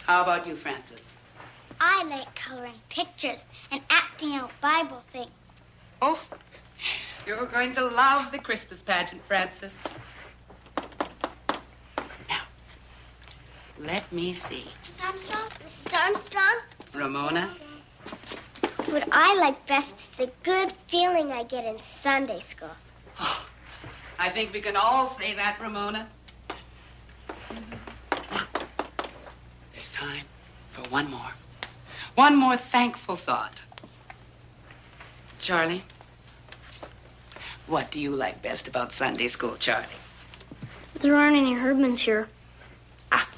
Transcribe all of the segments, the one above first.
How about you, Frances? I like coloring pictures and acting out Bible things. Oh, you're going to love the Christmas pageant, Frances. Now, let me see. Mrs. Armstrong? Mrs. Armstrong? Ramona? What I like best is the good feeling I get in Sunday school. Oh, I think we can all say that, Ramona. There's time for one more thankful thought. Charlie, what do you like best about Sunday school, Charlie? There aren't any Herdmans here. Ah.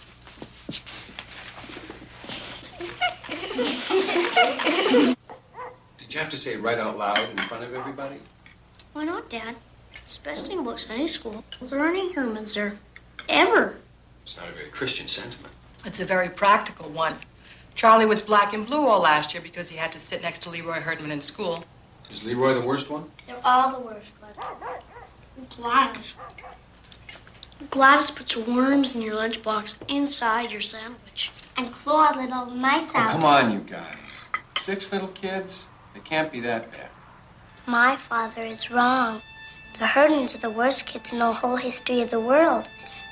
Did you have to say it right out loud in front of everybody? Why not, Dad? It's the best thing about Sunday school. There aren't any Herdmans there. Ever. It's not a very Christian sentiment. It's a very practical one. Charlie was black and blue all last year because he had to sit next to Leroy Herdman in school. Is Leroy the worst one? They're all the worst, Gladys. Gladys puts worms in your lunchbox inside your sandwich. And claw little mice out. Oh, come on, you guys. 6 little kids? They can't be that bad. My father is wrong. The Herdmans are the worst kids in the whole history of the world.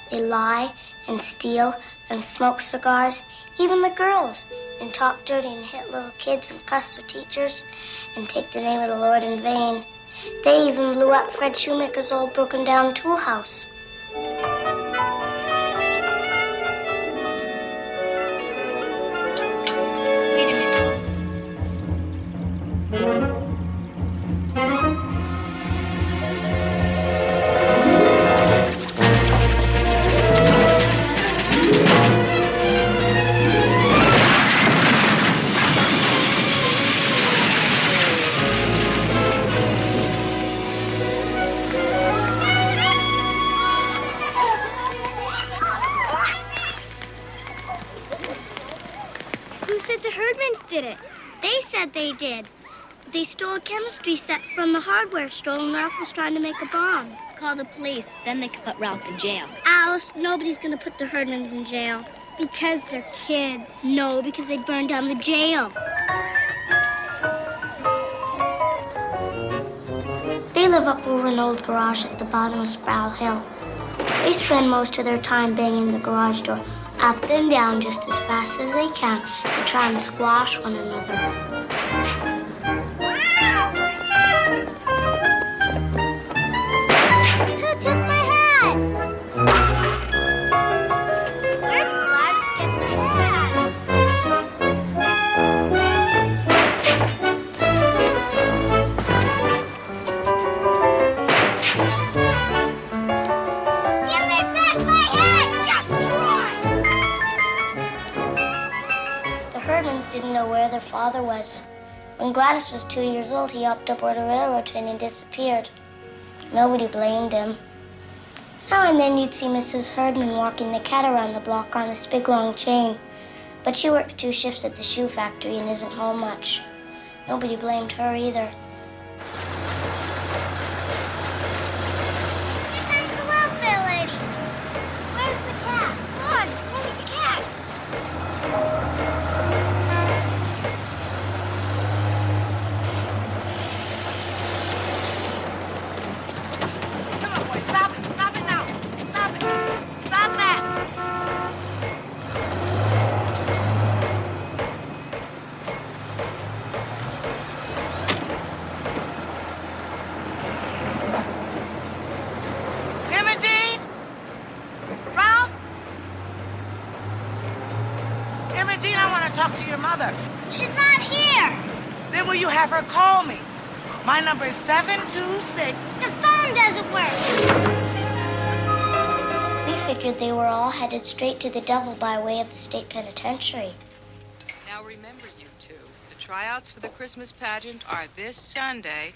They lie and steal and smoke cigars, even the girls, and talk dirty and hit little kids and cuss their teachers and take the name of the Lord in vain. They even blew up Fred Shoemaker's old broken-down tool house. Wait a minute. Did it. They said they did. They stole a chemistry set from the hardware store when Ralph was trying to make a bomb. Call the police, then they can put Ralph in jail. Alice, nobody's gonna put the Herdmans in jail. Because they're kids. No, because they'd burn down the jail. They live up over an old garage at the bottom of Sproul Hill. They spend most of their time banging the garage door up and down just as fast as they can to try and squash one another. Who took my hat? Where did Gladys get the hat? Give me back my hat! Just try! The Herdmans didn't know where their father was. When Gladys was 2 years old, he hopped aboard a railroad train and disappeared. Nobody blamed him. Now and then you'd see Mrs. Herdman walking the cat around the block on this big long chain. But she works 2 shifts at the shoe factory and isn't home much. Nobody blamed her either. Here comes the welfare lady. Where's the cat? Come on, go get the cat. Come on, boy, stop it. Stop it now. Stop it. Stop that. Imogene? Ralph? Imogene, I want to talk to your mother. She's not here. Then will you have her call me? My number is 726. The phone doesn't work. We figured they were all headed straight to the devil by way of the state penitentiary. Now remember, you two, the tryouts for the Christmas pageant are this Sunday.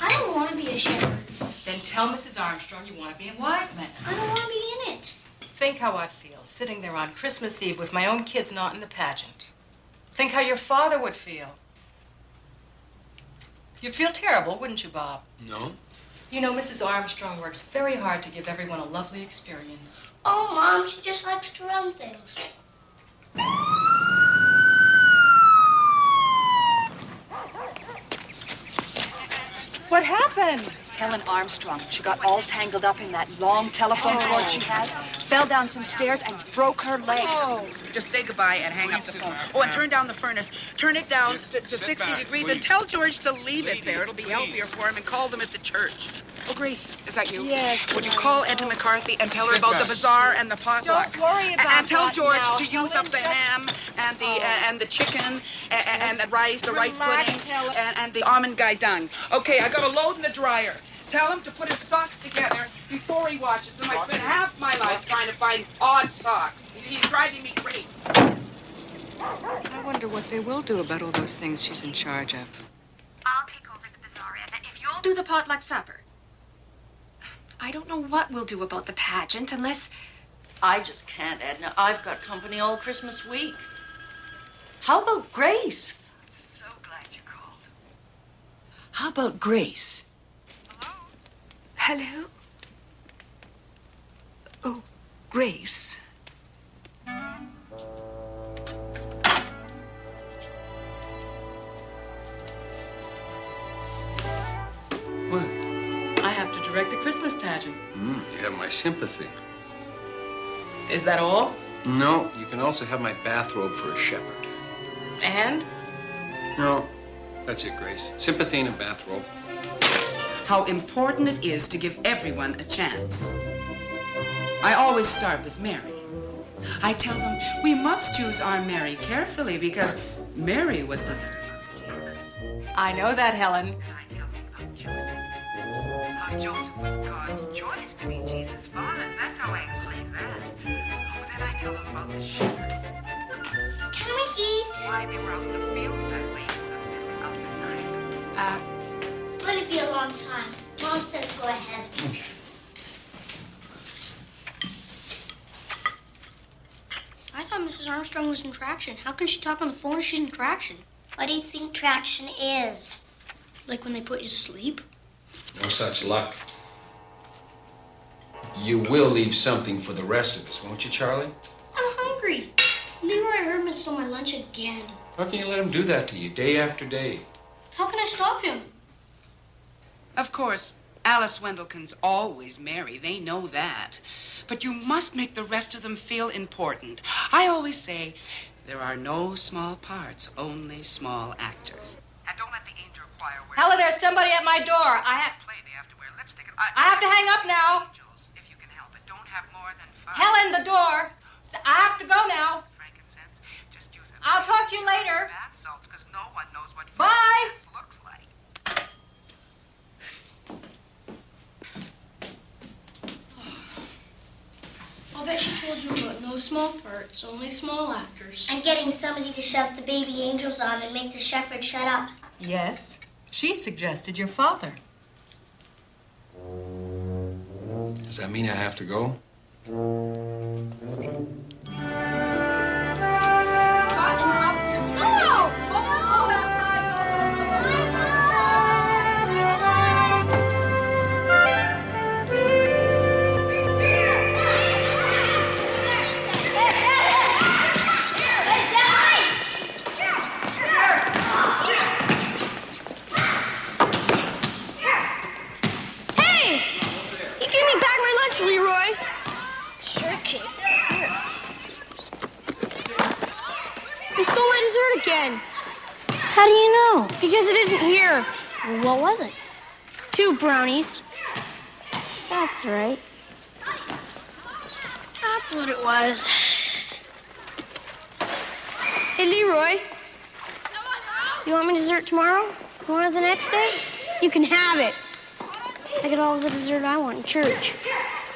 I don't want to be a shepherd. Then tell Mrs. Armstrong you want to be a wise man. I don't want to be in it. Think how I'd feel sitting there on Christmas Eve with my own kids not in the pageant. Think how your father would feel. You'd feel terrible, wouldn't you, Bob? No. You know, Mrs. Armstrong works very hard to give everyone a lovely experience. Oh, Mom, she just likes to run things. What happened? Helen Armstrong. She got all tangled up in that long telephone cord she has, fell down some stairs, and broke her leg. Oh. Just say goodbye and hang up the phone. Oh, and turn down the furnace. Turn it down to 60 degrees and tell George to leave it there. It'll be healthier for him, and call them at the church. Oh, Grace, is that you? Yes. Would you call Edna McCarthy and tell her about the bazaar and the potluck? Don't worry about And tell that George now. to use up the ham and the chicken and the rice Relax, pudding Helen. and the almond guy dung. Okay, I got a load in the dryer. Tell him to put his socks together before he washes them. I spent half my life trying to find odd socks. He's driving me crazy. I wonder what they will do about all those things she's in charge of. I'll take over the bazaar, Edna, if you'll do the potluck supper. I don't know what we'll do about the pageant unless... I just can't, Edna. I've got company all Christmas week. How about Grace? So glad you called. How about Grace? Hello? Oh, Grace. What? I have to direct the Christmas pageant. You have my sympathy. Is that all? No, you can also have my bathrobe for a shepherd. And? No, that's it, Grace. Sympathy and a bathrobe. How important it is to give everyone a chance. I always start with Mary. I tell them we must choose our Mary carefully because Mary was the... I know that, Helen. And I tell them about Joseph. How Joseph was God's choice to be Jesus' father. That's how I explain that. Oh, then I tell them about the shepherds. Can we eat? Why they were out in the fields that late in the middle of the night. It's going to be a long time. Mom says go ahead. I thought Mrs. Armstrong was in traction. How can she talk on the phone if she's in traction? What do you think traction is? Like when they put you to sleep? No such luck. You will leave something for the rest of us, won't you, Charlie? I'm hungry. Leroy Herdman stole my lunch again. How can you let him do that to you day after day? How can I stop him? Of course, Alice Wendelkin's always Mary. They know that. But you must make the rest of them feel important. I always say, there are no small parts, only small actors. And don't let the angel choir wear... Helen, there's somebody at my door. I have to wear lipstick. I have to hang up now. Angels, if you can help it, don't have more than 5. Helen, the door. I have to go now. Frankincense, just use it. I'll talk to you later. Bath salts, because no one knows what Bye. frankincense looks like. I'll bet she told you about no small parts, only small actors. And getting somebody to shove the baby angels on and make the shepherd shut up. Yes. She suggested your father. Does that mean I have to go? Leroy. Sure, kid. They stole my dessert again. How do you know? Because it isn't here. What was it? 2 brownies. That's right. That's what it was. Hey, Leroy. You want me dessert tomorrow? You want it the next day? You can have it. I get all the dessert I want in church.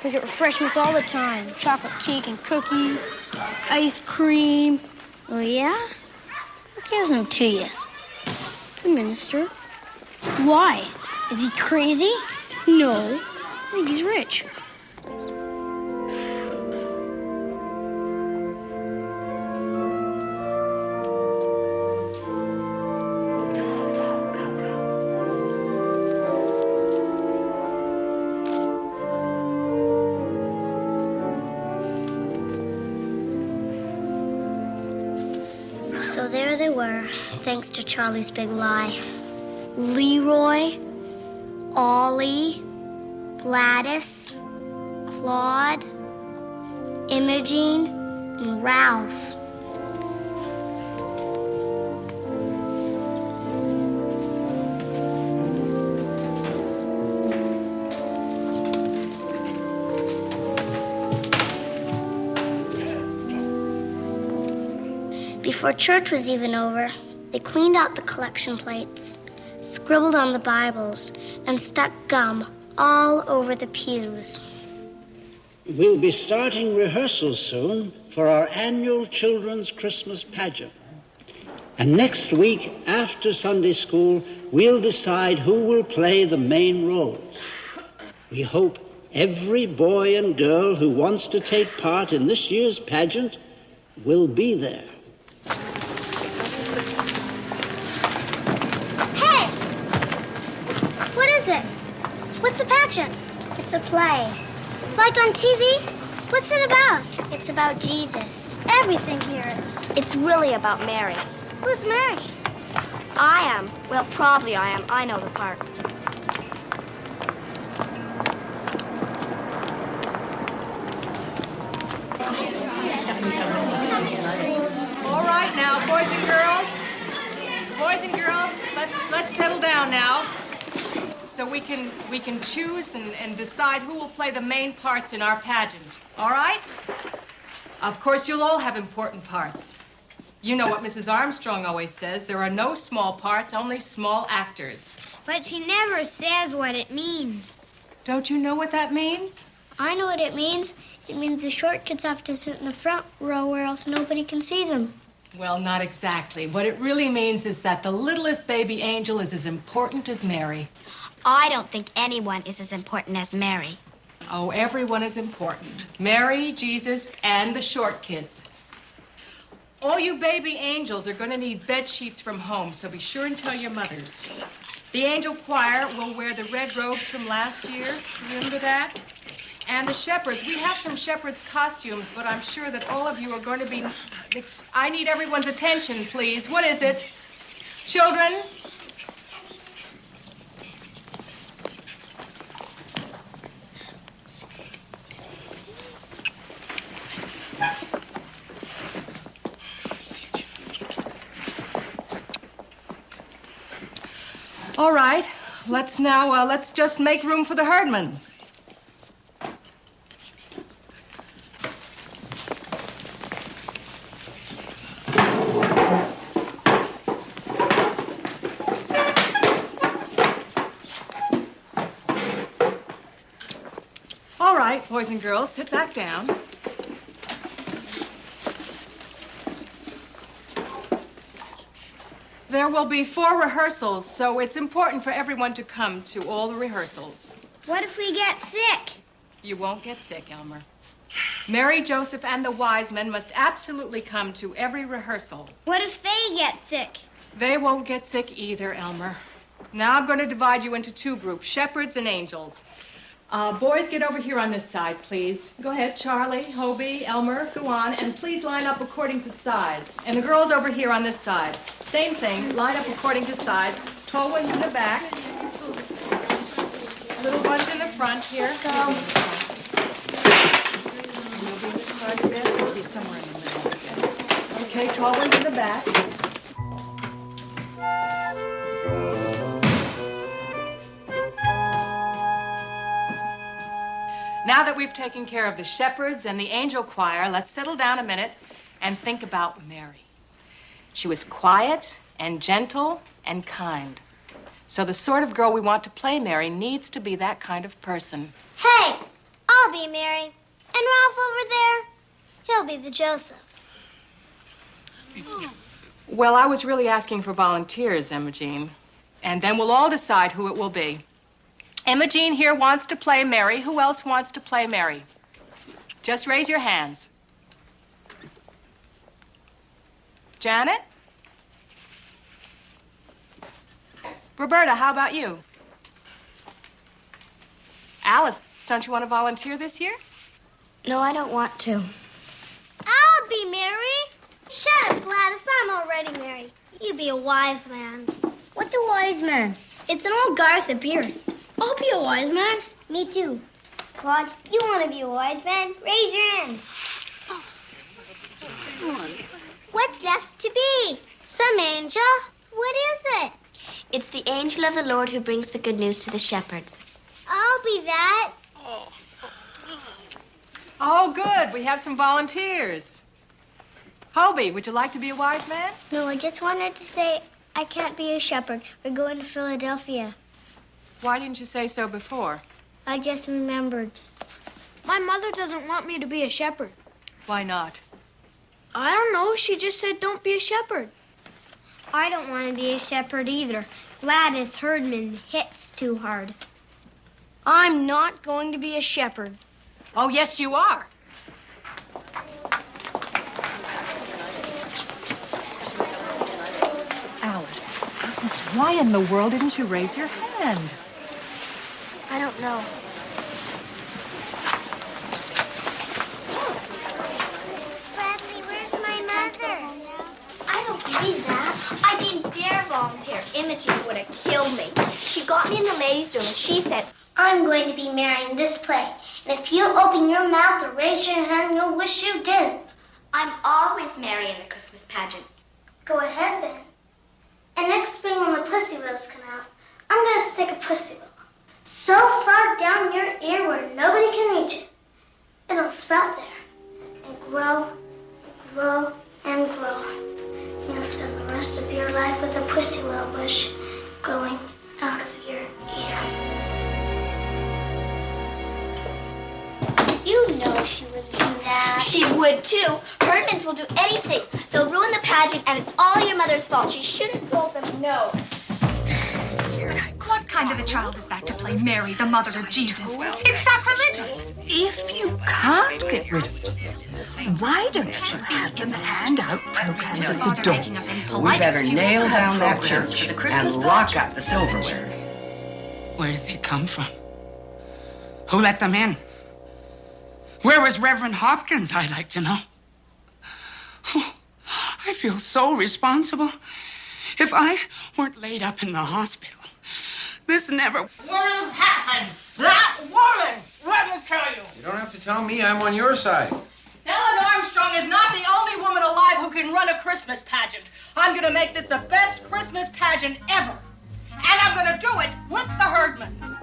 We get refreshments all the time. Chocolate cake and cookies, ice cream. Oh, yeah? Who gives them to you? The minister. Why? Is he crazy? No. I think he's rich. So there they were, thanks to Charlie's big lie. Leroy, Ollie, Gladys, Claude, Imogene, and Ralph. Before church was even over, they cleaned out the collection plates, scribbled on the Bibles, and stuck gum all over the pews. We'll be starting rehearsals soon for our annual Children's Christmas pageant. And next week, after Sunday school, we'll decide who will play the main roles. We hope every boy and girl who wants to take part in this year's pageant will be there. Hey! What is it? What's the pageant? It's a play. Like on TV? What's it about? It's about Jesus. Everything here is. It's really about Mary. Who's Mary? I am. Well, probably I am. I know the part. All right now, boys and girls. Boys and girls, let's settle down now. So we can choose and decide who will play the main parts in our pageant. All right? Of course, you'll all have important parts. You know what Mrs. Armstrong always says, there are no small parts, only small actors. But she never says what it means. Don't you know what that means? I know what it means. It means the short kids have to sit in the front row or else nobody can see them. Well, not exactly. What it really means is that the littlest baby angel is as important as Mary. I don't think anyone is as important as Mary. Oh, everyone is important. Mary, Jesus, and the short kids. All you baby angels are going to need bed sheets from home, so be sure and tell your mothers. The angel choir will wear the red robes from last year. Remember that? And the shepherds, we have some shepherds' costumes, but I'm sure that all of you are going to be... I need everyone's attention, please. What is it? Children? All right, let's just make room for the Herdmans. All right, boys and girls, sit back down. There will be 4 rehearsals, so it's important for everyone to come to all the rehearsals. What if we get sick? You won't get sick, Elmer. Mary, Joseph, and the wise men must absolutely come to every rehearsal. What if they get sick? They won't get sick either, Elmer. Now I'm going to divide you into 2 groups, shepherds and angels. Boys, get over here on this side, please. Go ahead, Charlie, Hobie, Elmer, go on, and please line up according to size. And the girls over here on this side. Same thing, line up according to size. Tall ones in the back. Little ones in the front here. Let's go. You'll be in the front a bit. You'll be somewhere in the middle, I guess. Okay, tall ones in the back. Now that we've taken care of the shepherds and the angel choir, let's settle down a minute and think about Mary. She was quiet and gentle and kind. So the sort of girl we want to play Mary needs to be that kind of person. Hey, I'll be Mary. And Ralph over there, he'll be the Joseph. Well, I was really asking for volunteers, Emma Jean. And then we'll all decide who it will be. Emma Jean here wants to play Mary. Who else wants to play Mary? Just raise your hands. Janet? Roberta, how about you? Alice, don't you want to volunteer this year? No, I don't want to. I'll be Mary. Shut up, Gladys. I'm already Mary. You be a wise man. What's a wise man? It's an old Garth appearing. I'll be a wise man. Me too. Claude, you want to be a wise man? Raise your hand. What's left to be? Some angel? What is it? It's the angel of the Lord who brings the good news to the shepherds. I'll be that. Oh, good. We have some volunteers. Hobie, would you like to be a wise man? No, I just wanted to say I can't be a shepherd. We're going to Philadelphia. Why didn't you say so before? I just remembered. My mother doesn't want me to be a shepherd. Why not? I don't know. She just said don't be a shepherd. I don't want to be a shepherd either. Gladys Herdman hits too hard. I'm not going to be a shepherd. Oh, yes, you are. Alice, why in the world didn't you raise your hand? I don't know. Mrs. Bradley, where's my mother? I don't believe that. I didn't dare volunteer. Imogen would have killed me. She got me in the ladies' room and she said, I'm going to be Mary in this play. And if you open your mouth or raise your hand, you'll wish you didn't. I'm always Mary in the Christmas pageant. Go ahead then. And next spring when the pussy wills come out, I'm going to stick a pussy will so far down your ear where nobody can reach it. It'll sprout there and grow and grow and grow. And you'll spend the rest of your life with a pussy will bush growing out of your ear. You know she wouldn't do that. She would too. Herdmans will do anything. They'll ruin the pageant and it's all your mother's fault. She should have told them no. What kind of a child is that to play Mary, the mother of Jesus? It's sacrilegious. If you can't get rid of them, why don't you have them hand out programs at the door? We better nail down that church and lock up the silverware. Where did they come from? Who let them in? Where was Reverend Hopkins, I'd like to know. Oh, I feel so responsible. If I weren't laid up in the hospital, this never would have happened. That woman! Let me tell you. You don't have to tell me. I'm on your side. Ellen Armstrong is not the only woman alive who can run a Christmas pageant. I'm going to make this the best Christmas pageant ever. And I'm going to do it with the Herdmans.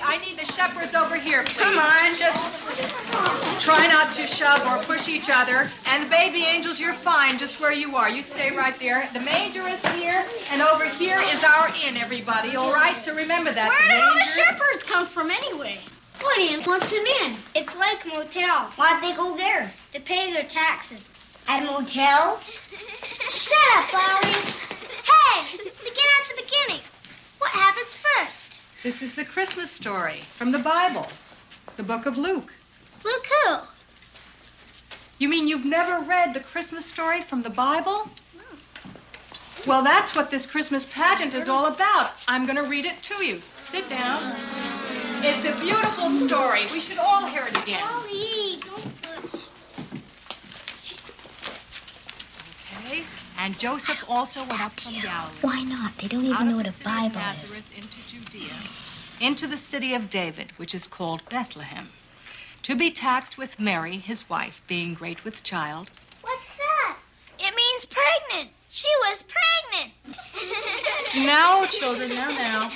I need the shepherds over here, please. Come on. Just try not to shove or push each other. And the baby angels, you're fine just where you are. You stay right there. The manger is here, and over here is our inn, everybody, all right? So remember that. Where did all the shepherds come from anyway? What inn? What's an inn? It's like a motel. Why'd they go there? To pay their taxes. At a motel? Shut up, Ollie. Hey, begin at the beginning. What happens first? This is the Christmas story from the Bible, the book of Luke. Luke who? You mean you've never read the Christmas story from the Bible? No. Well, that's what this Christmas pageant is all about. I'm going to read it to you. Sit down. It's a beautiful story. We should all hear it again. Ollie, don't And Joseph also went up from Galilee. Why not? They don't even know what a Bible is. Nazareth into Judea, into the city of David, which is called Bethlehem, to be taxed with Mary, his wife, being great with child. What's that? It means pregnant. She was pregnant. Now, children, now.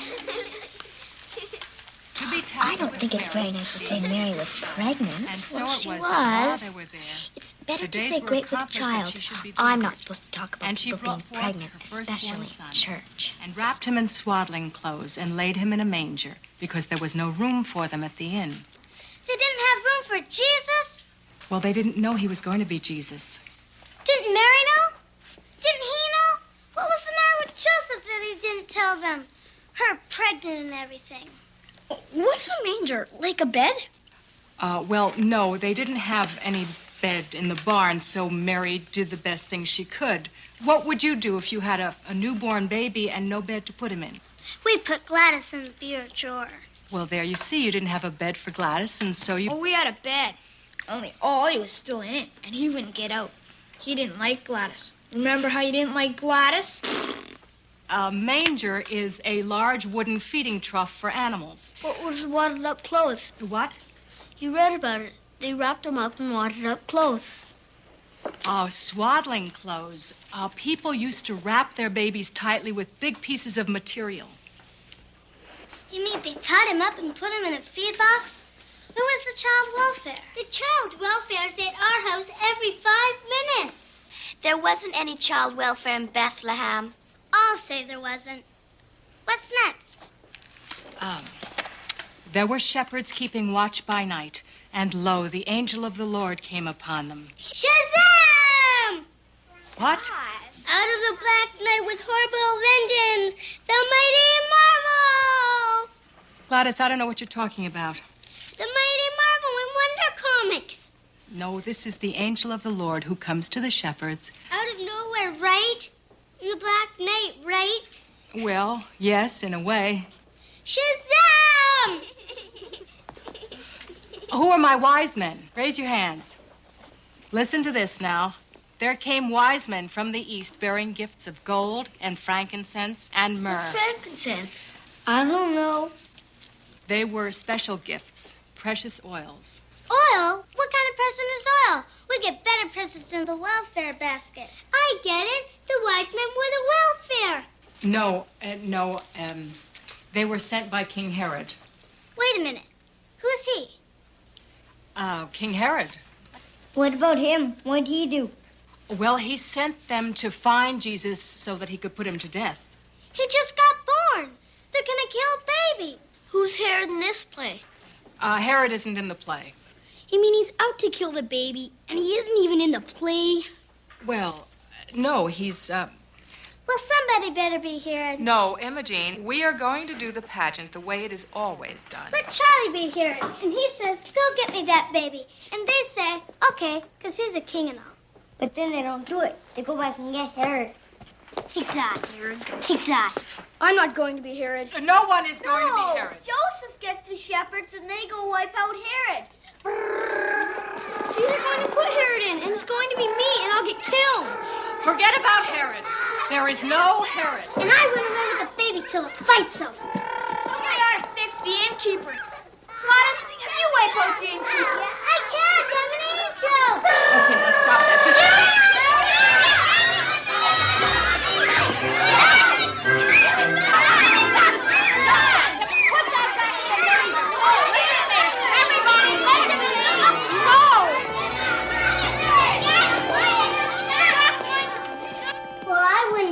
To be taxed I don't think it's very nice to say Mary was pregnant. And so well, it she was. was. They were there. It's better The to days say were great with accomplished that child. she should be I'm delivered. not supposed to talk about And she people brought being forth pregnant, her firstborn especially son, in church. and wrapped him in swaddling clothes and laid him in a manger because there was no room for them at the inn. They didn't have room for Jesus? Well, they didn't know he was going to be Jesus. Didn't Mary know? Didn't he know? What was the matter with Joseph that he didn't tell them? Her pregnant and everything. What's a manger? Like a bed? Well, no, they didn't have any bed in the barn, so Mary did the best thing she could. What would you do if you had a newborn baby and no bed to put him in? We put Gladys in the bureau drawer. Well, there you see, you didn't have a bed for Gladys, and so you... Oh, we had a bed. Only Ollie was still in it, and he wouldn't get out. He didn't like Gladys. Remember how you didn't like Gladys? A manger is a large wooden feeding trough for animals. What was wadded up clothes? What? You read about it. They wrapped them up in wadded up clothes. Oh, swaddling clothes. People used to wrap their babies tightly with big pieces of material. You mean they tied him up and put him in a feed box? Where was the child welfare? The child welfare is at our house every 5 minutes. There wasn't any child welfare in Bethlehem. I'll say there wasn't. What's next? There were shepherds keeping watch by night, and lo, the angel of the Lord came upon them. Shazam! What? Out of the black night with horrible vengeance, the mighty Marvel! Gladys, I don't know what you're talking about. The mighty Marvel in Wonder Comics. No, this is the angel of the Lord who comes to the shepherds. Out of nowhere, right? In the black night, right? Well, yes, in a way. Shazam! Who are my wise men? Raise your hands. Listen to this now. There came wise men from the east bearing gifts of gold and frankincense and myrrh. What's frankincense? I don't know. They were special gifts, precious oils. Oil? What kind of present is oil? We get better presents in the welfare basket. I get it. The wise men were the welfare. No. They were sent by King Herod. Wait a minute. Who's he? King Herod. What about him? What did he do? Well, he sent them to find Jesus so that he could put him to death. He just got born. They're gonna kill baby. Who's Herod in this play? Herod isn't in the play. You mean he's out to kill the baby, and he isn't even in the play? Well, no, he's, Well, somebody better be here. No, Imogene, we are going to do the pageant the way it is always done. Let Charlie be here. And he says, go get me that baby. And they say, okay, because he's a king and all. But then they don't do it. They go back and get Herod. Take that, Herod. Take that. I'm not going to be Herod. No one is going to be Herod. Joseph gets the shepherds and they go wipe out Herod. See, they're going to put Herod in, and it's going to be me, and I'll get killed. Forget about Herod. There is no Herod. And I wouldn't remember the baby till the fight's over. Somebody ought to fix the innkeeper. Gladys, you wipe out the innkeeper. I can't. I'm an angel. Okay, let's stop that. Just...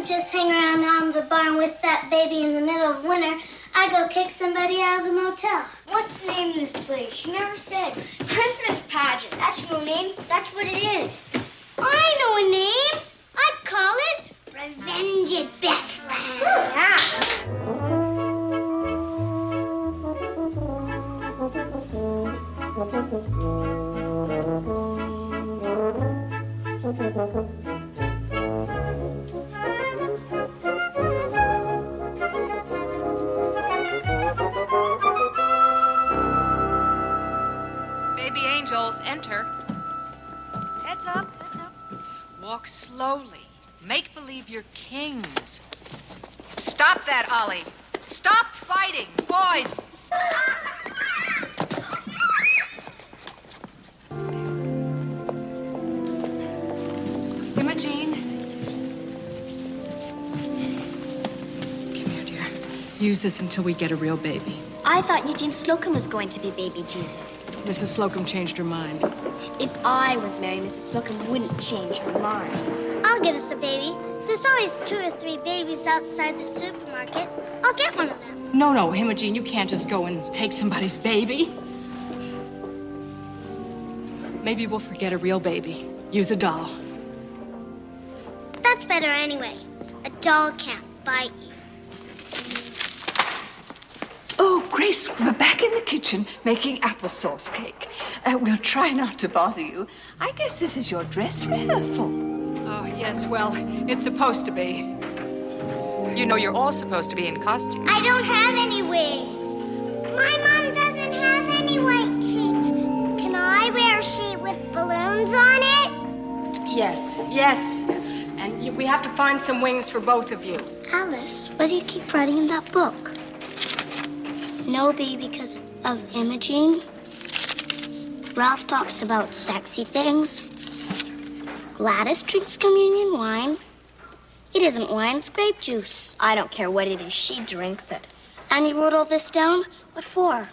Just hang around on the barn with that baby in the middle of winter. I go kick somebody out of the motel. What's the name of this place? She never said. Christmas pageant. That's no name. That's what it is. I know a name. I'd call it Revenge at Bethlehem. Baby angels, enter. Heads up, heads up. Walk slowly. Make believe leave your kings. Stop that, Ollie. Stop fighting. Boys. Imogene. Come here, dear. Use this until we get a real baby. I thought Eugene Slocum was going to be baby Jesus. Mrs. Slocum changed her mind. If I was Mary, Mrs. Slocum wouldn't change her mind. I'll get us a baby. There's always 2 or 3 babies outside the supermarket. I'll get one of them. No, Imogene, you can't just go and take somebody's baby. Maybe we'll forget a real baby. Use a doll. That's better anyway. A doll can't bite you. Oh, Grace, we're back in the kitchen making applesauce cake. We'll try not to bother you. I guess this is your dress rehearsal. Oh, yes, well, it's supposed to be. You know you're all supposed to be in costume. I don't have any wigs. My mom doesn't have any white sheets. Can I wear a sheet with balloons on it? Yes. And we have to find some wings for both of you. Alice, what do you keep writing in that book? No baby because of Imogene. Ralph talks about sexy things. Gladys drinks communion wine. It isn't wine, it's grape juice. I don't care what it is. She drinks it. And you wrote all this down? What for?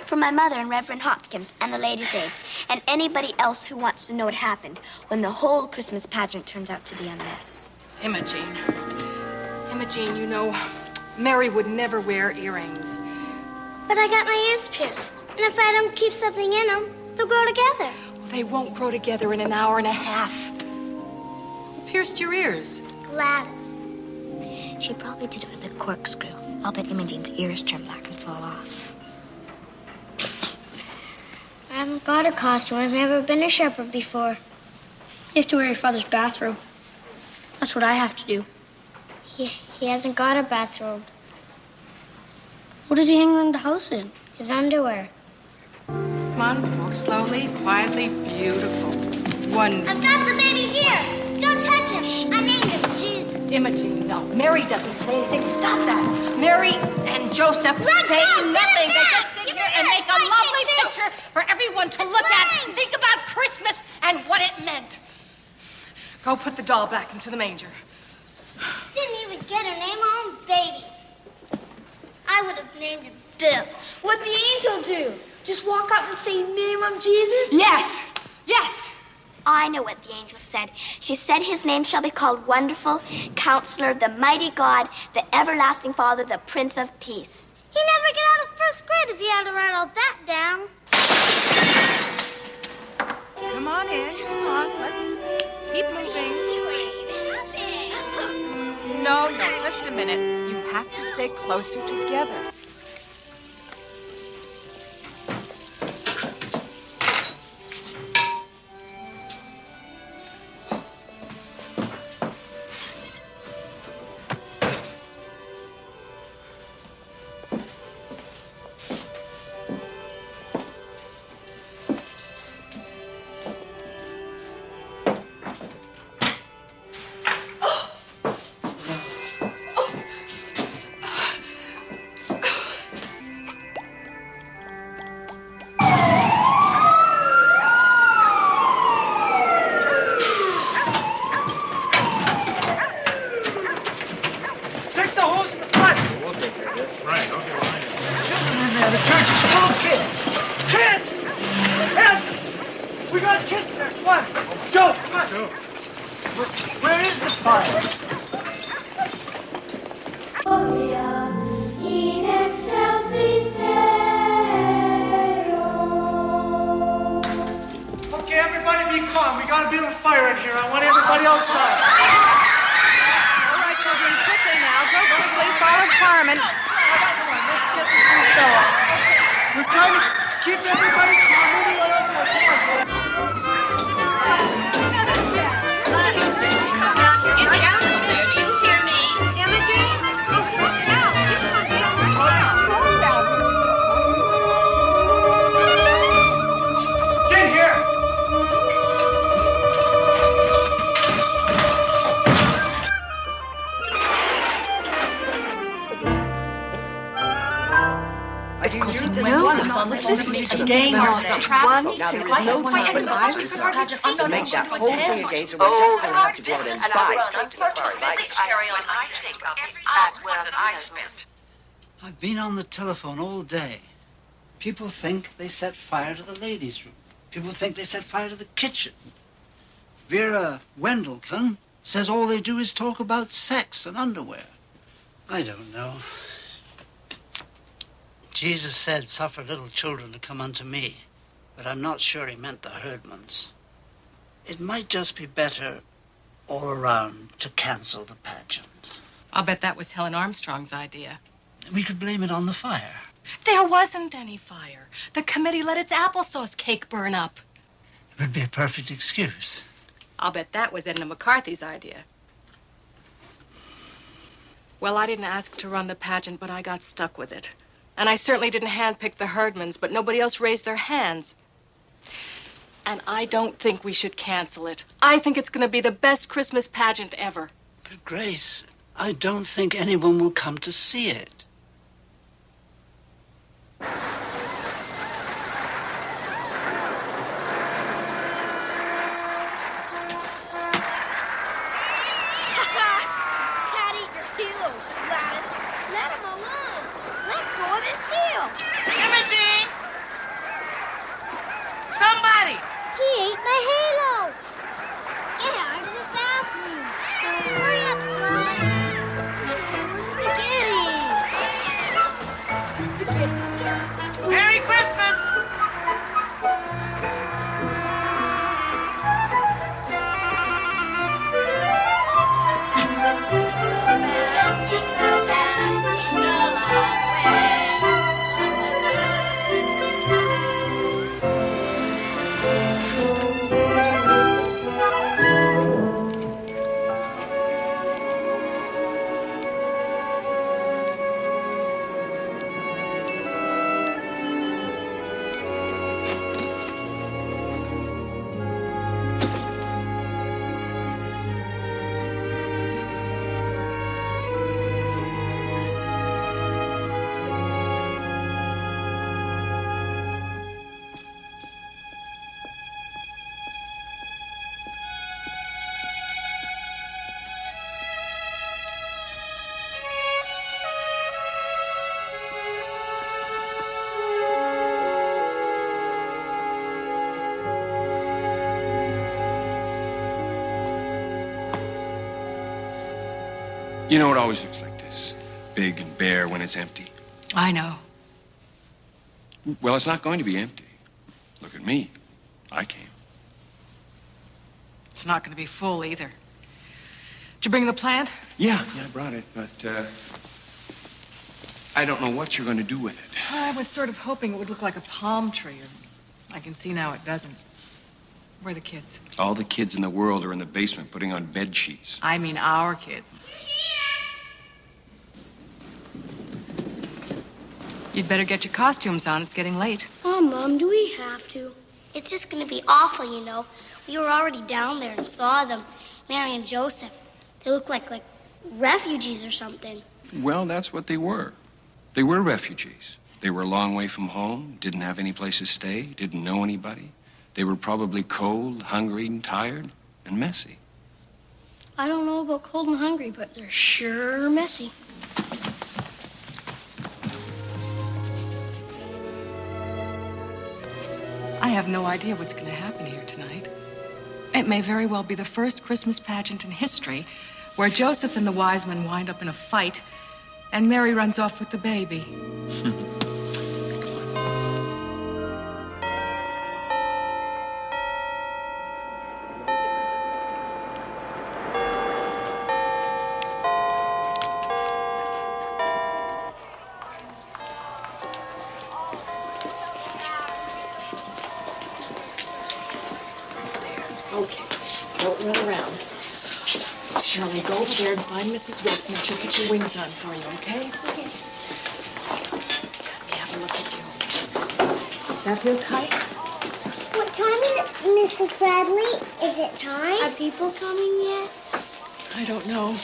For my mother and Reverend Hopkins and the Ladies' Aid. And anybody else who wants to know what happened when the whole Christmas pageant turns out to be a mess. Imogene, you know, Mary would never wear earrings. But I got my ears pierced. And if I don't keep something in them, they'll grow together. Well, they won't grow together in an hour and a half. Who pierced your ears? Gladys. She probably did it with a corkscrew. I'll bet Imogene's ears turn black and fall off. I haven't got a costume. I've never been a shepherd before. You have to wear your father's bathrobe. That's what I have to do. He hasn't got a bathrobe. What does he hang around the house in? His underwear. Come on, walk slowly, quietly, beautiful. Wonderful. I've got the baby here. Don't touch him. I named him Jesus. Imogene, no. Mary doesn't say anything. Stop that. Mary and Joseph say nothing. They just sit here and make a lovely picture for everyone to look at and think about Christmas and what it meant. Go put the doll back into the manger. Didn't even get her name on baby. I would have named him Bill. What'd the angel do? Just walk up and say, name him Jesus? Yes. I know what the angel said. She said his name shall be called Wonderful, Counselor, the Mighty God, the Everlasting Father, the Prince of Peace. He'd never get out of first grade if he had to write all that down. Come on in. Come on. Let's keep moving. No, just a minute. You have to stay closer together. I was listening to the game all day. Travesty. Now, There there's was no no point point in I was Christmas hardly pageant. I'm thinking gonna of make that what whole was thing a happening. gaze, and we're just gonna have to do it in spite. I've been on the telephone all day. People think they set fire to the ladies' room. People think they set fire to the kitchen. Vera Wendelken says all they do is talk about sex and underwear. I don't know. Jesus said, suffer little children to come unto me, but I'm not sure he meant the Herdmans. It might just be better all around to cancel the pageant. I'll bet that was Helen Armstrong's idea. We could blame it on the fire. There wasn't any fire. The committee let its applesauce cake burn up. It would be a perfect excuse. I'll bet that was Edna McCarthy's idea. Well, I didn't ask to run the pageant, but I got stuck with it. And I certainly didn't handpick the Herdmans, but nobody else raised their hands. And I don't think we should cancel it. I think it's going to be the best Christmas pageant ever. But Grace, I don't think anyone will come to see it. Can't eat your pillow, Gladys. Let him alone. Let go of his tail. Imogene! Somebody! He ate my halo. Get out of the bathroom. Hurry up, Clyde. More spaghetti. Spaghetti. Merry Christmas! You know, it always looks like this. Big and bare when it's empty. I know. Well, it's not going to be empty. Look at me. I came. It's not going to be full either. Did you bring the plant? Yeah, I brought it, but, I don't know what you're going to do with it. I was sort of hoping it would look like a palm tree. I can see now it doesn't. Where are the kids? All the kids in the world are in the basement putting on bed sheets. I mean our kids. You'd better get your costumes on. It's getting late. Oh, Mom, do we have to? It's just going to be awful, you know. We were already down there and saw them. Mary and Joseph. They look like refugees or something. Well, that's what they were. They were refugees. They were a long way from home, didn't have any place to stay, didn't know anybody. They were probably cold, hungry, and tired, and messy. I don't know about cold and hungry, but they're sure messy. I have no idea what's going to happen here tonight. It may very well be the first Christmas pageant in history where Joseph and the wise men wind up in a fight and Mary runs off with the baby. Okay, don't run around. Shirley, go over there and find Mrs. Wilson and she'll put your wings on for you, okay? Okay. Let me have a look at you. That feel tight? What time is it, Mrs. Bradley? Is it time? Are people coming yet? I don't know.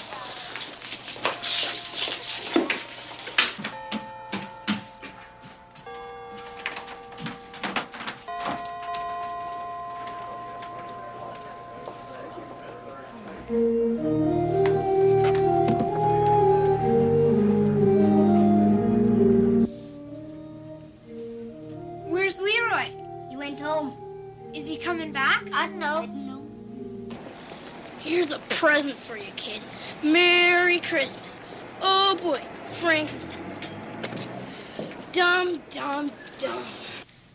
present for you, kid. Merry Christmas. Oh, boy, frankincense. Dum, dum, dum.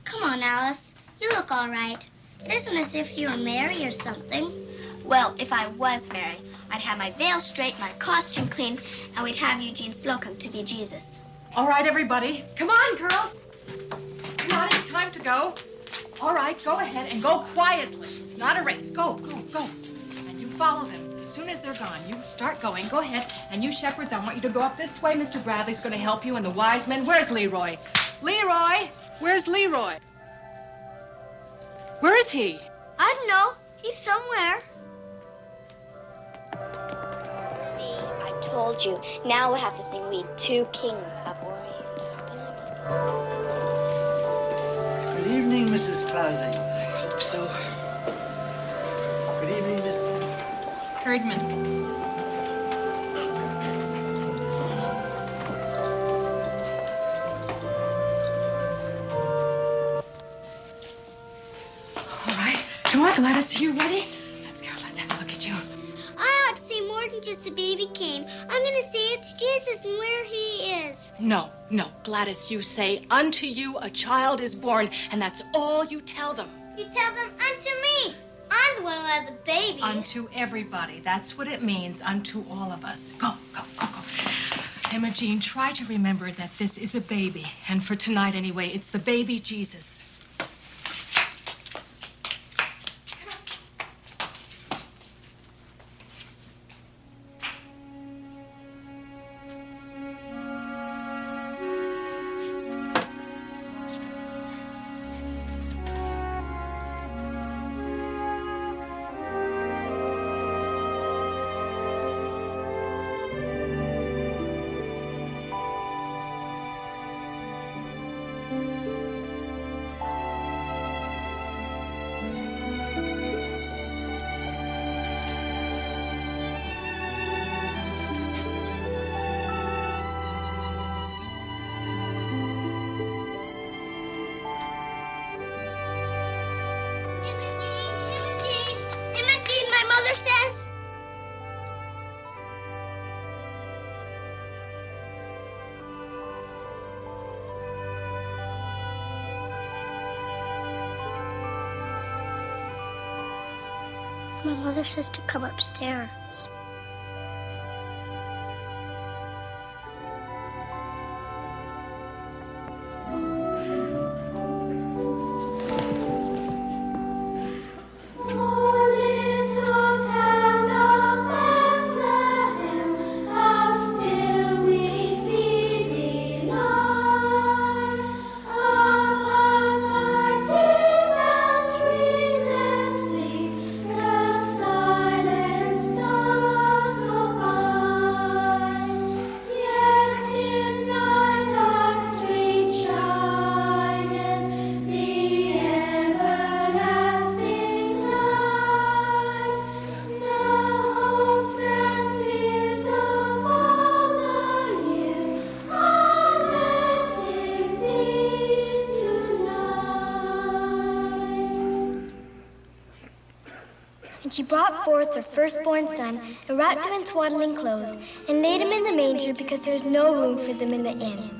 Come on, Alice. You look all right. It isn't as if you were Mary or something. Well, if I was Mary, I'd have my veil straight, my costume clean, and we'd have Eugene Slocum to be Jesus. All right, everybody. Come on, girls. Come on, it's time to go. All right, go ahead and go quietly. It's not a race. Go, go, go. And you follow them. As soon as they're gone, you start going. Go ahead. And you shepherds, I want you to go up this way. Mr. Bradley's going to help you. And the wise men. Where's Leroy? Leroy! Where's Leroy? Where is he? I don't know. He's somewhere. See, I told you. Now we'll have to sing We Two Kings of Orient. Good evening, Mrs. Clausing. I hope so. Good evening, Mrs. Herdman. All right. Come on, Gladys. Are you ready? Let's go. Let's have a look at you. I ought to say more than just the baby came. I'm going to say it's Jesus and where he is. No, no. Gladys, you say, unto you a child is born, and that's all you tell them. You tell them unto me. I'm the one who had the baby. Unto everybody. That's what it means, unto all of us. Go, go, go, go. Imogene, try to remember that this is a baby. And for tonight, anyway, it's the baby Jesus. My mother says to come upstairs. And she brought forth her firstborn son, and wrapped him in swaddling clothes, and laid him in the manger, because there was no room for them in the inn.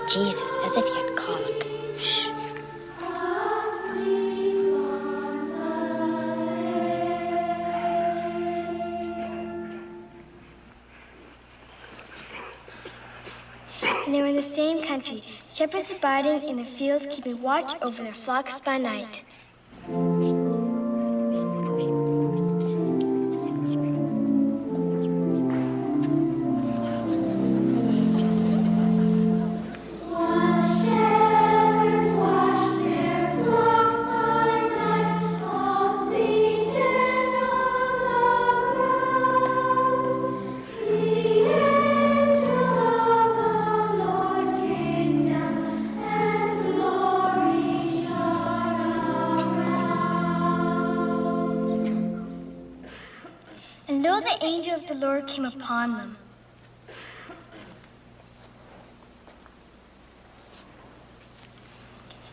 Jesus, as if he had colic. Shh. And they were in the same country, shepherds abiding in the fields, keeping watch over their flocks by night. the angel of the Lord came upon them.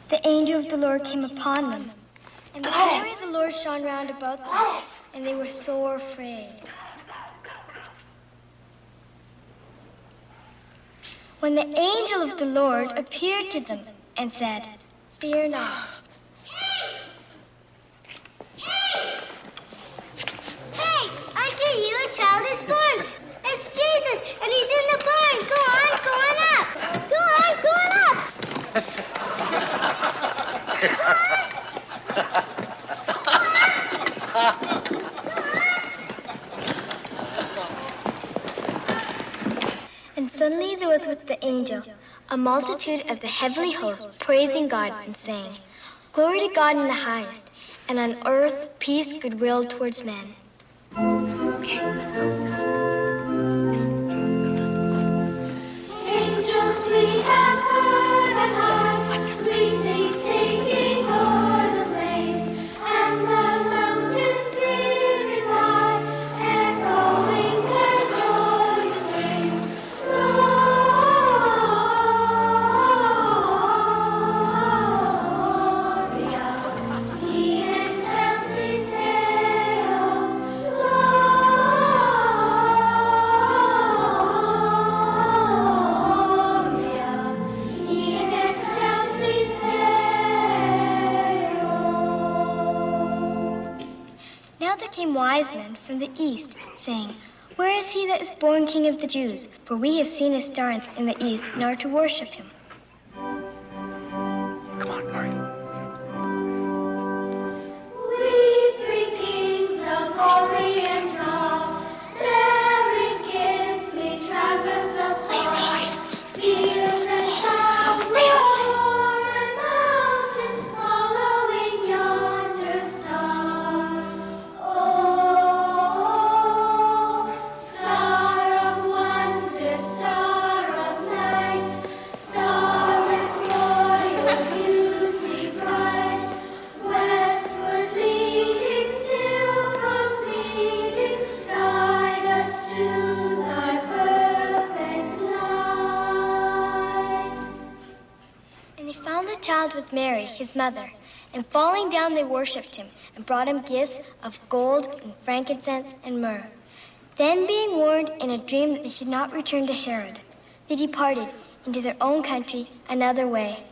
The angel of the Lord came upon them, and the glory of the Lord shone round about them, and they were sore afraid. When the angel of the Lord appeared to them and said, "Fear not." Hey, unto you a child is born. It's Jesus, and he's in the barn. Go on up. Go on up. And suddenly there was with the angel a multitude of the heavenly host praising God and saying, "Glory to God in the highest, and on earth peace, goodwill towards men." Okay, let's go. Angels we have heard and heard, sweetly singing o'er the plains, and the mountains hearing high, echoing their joyous strains. Gloria in excelsis Deo, Gloria in excelsis Deo. Now there came wise men from the east, saying, "Where is he that is born King of the Jews? For we have seen his star in the east and are to worship him." We three kings of Orient are, bearing gifts we traverse afar. Field and town, moor and mountain, following yonder star. Oh, star of wonder, star of night, star with royal beauty bright. Westward leading, still proceeding, guide us to thy perfect light. And they found the child with Mary, his mother, and falling down they worshipped him, and brought him gifts of gold and frankincense and myrrh. Then, being warned in a dream that they should not return to Herod, they departed into their own country another way.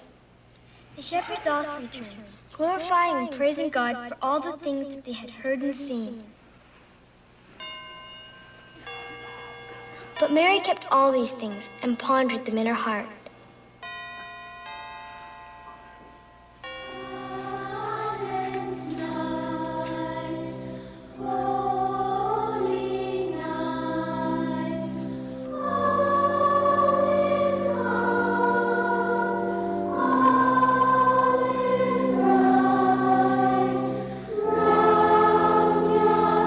The shepherds also returned, glorifying and praising God for all the things that they had heard and seen. But Mary kept all these things and pondered them in her heart. Holy night, all is calm, all is bright, round your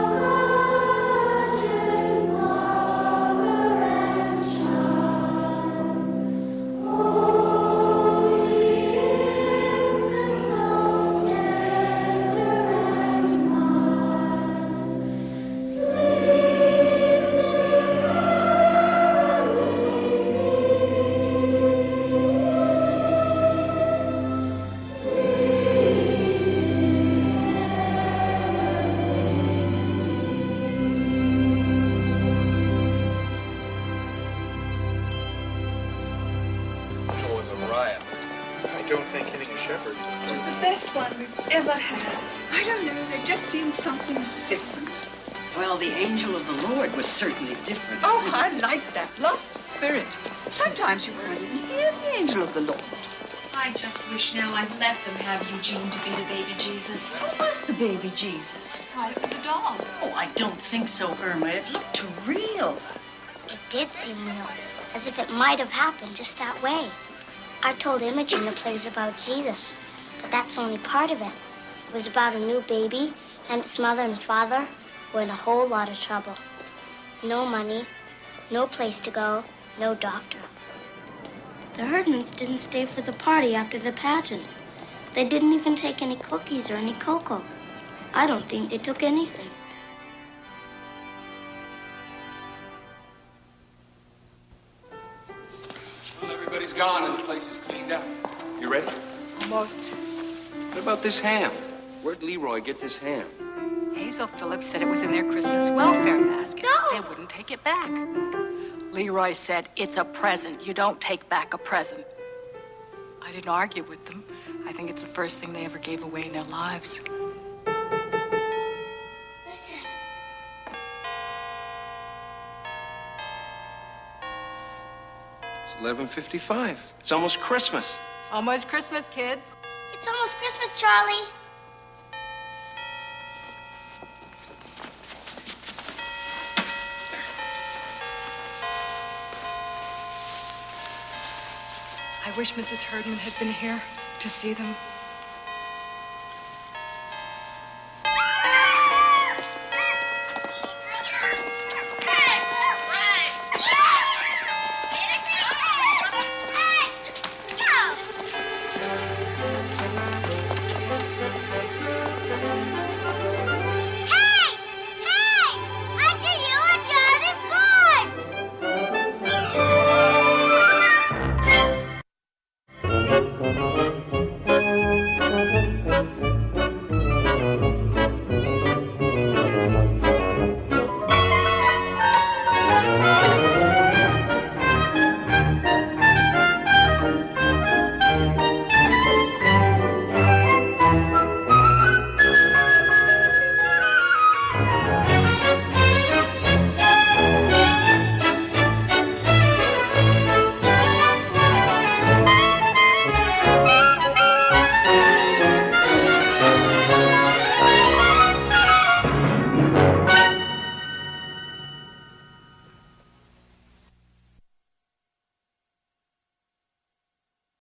virgin mother and child. Holy infant, so tender and mild, sleep It was a riot. I don't think hitting a shepherd. It was the best one we've ever had. I don't know, there just seemed something different. Well, the angel of the Lord was certainly different. Oh, I like that. Lots of spirit. Sometimes you can't even hear the angel of the Lord. I just wish now I'd let them have Eugene to be the baby Jesus. Who was the baby Jesus? Why, it was a doll. Oh, I don't think so, Irma. It looked too real. It did seem real, as if it might have happened just that way. I told Imogen the play was about Jesus, but that's only part of it. It was about a new baby and its mother and father were in a whole lot of trouble. No money, no place to go, no doctor. The Herdmans didn't stay for the party after the pageant. They didn't even take any cookies or any cocoa. I don't think they took anything. Everybody's gone and the place is cleaned up. You ready? Almost. What about this ham? Where'd Leroy get this ham? Hazel Phillips said it was in their Christmas welfare basket. No! They wouldn't take it back. Leroy said, it's a present. You don't take back a present. I didn't argue with them. I think it's the first thing they ever gave away in their lives. Listen. It's 11:55. It's almost Christmas. Almost Christmas, kids. It's almost Christmas, Charlie. I wish Mrs. Herdman had been here to see them.